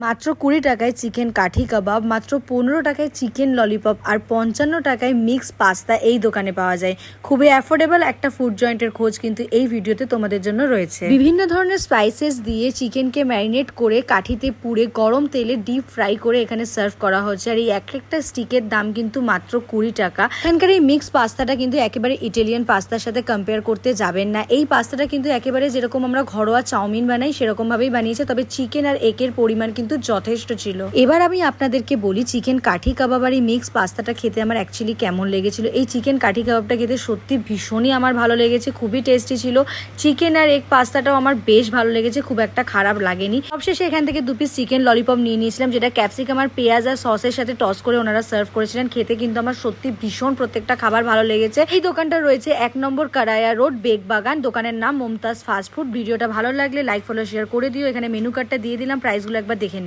মাত্র 20 টাকায় চিকেন কাঠি কাবাব, মাত্র 15 টাকায় চিকেন ললিপপ আর 55 টাকায় মিক্স পাস্তা এই দোকানে পাওয়া যায়। খুবই অ্যাফোর্ডেবল একটা ফুড জয়েন্টের খোঁজ কিন্তু এই ভিডিওতে তোমাদের জন্য রয়েছে। বিভিন্ন ধরনের স্পাইসেস দিয়ে চিকেনকে ম্যারিনেট করে কাঠিতে পুড়ে গরম তেলে ডিপ ফ্রাই করে এখানে সার্ভ করা হচ্ছে। আর এই একটা স্টিকের দাম কিন্তু মাত্র 20 টাকা। এখানকার এই মিক্স পাস্তাটা কিন্তু একেবারে ইটালিয়ান পাস্তার সাথে কম্পেয়ার করতে যাবেন না। এই পাস্তাটা কিন্তু একেবারে যেরকম আমরা ঘরোয়া চাউমিন বানাই সেরকম ভাবেই বানিয়েছে, তবে চিকেন আর এগের পরিমাণ কিন্তু যথেষ্ট ছিল। এবার আমি আপনাদেরকে বলি চিকেন কাঠি কাবাব আর এই মিক্স পাস্তাটা খেতে আমার অ্যাকচুয়ালি কেমন লেগেছিল। এই চিকেন কাঠি কাবাবটা খেতে সত্যি ভীষণই আমার ভালো লেগেছে, খুবই টেস্টি ছিল। চিকেন আর এগ পাস্তাটাও আমার বেশ ভালো লেগেছে, খুব একটা খারাপ লাগেনি। সবশেষে এখান থেকে 2 পিস চিকেন ললিপপ নিয়ে নিয়েছিলাম, যেটা ক্যাপসিকাম আর পেঁয়াজ আর সসের সাথে টস করে ওনারা সার্ভ করেছিলেন। খেতে কিন্তু আমার সত্যি ভীষণ প্রত্যেকটা খাবার ভালো লেগেছে। এই দোকানটা রয়েছে 1 নম্বর কারায়া রোড, বেগবাগান। দোকানের নাম মমতাজ ফাস্ট ফুড। ভিডিওটা ভালো লাগলে লাইক ফলো শেয়ার করে দিও। এখানে মেনু কার্ডটা দিয়ে দিলাম, প্রাইসগুলো একবার দেখে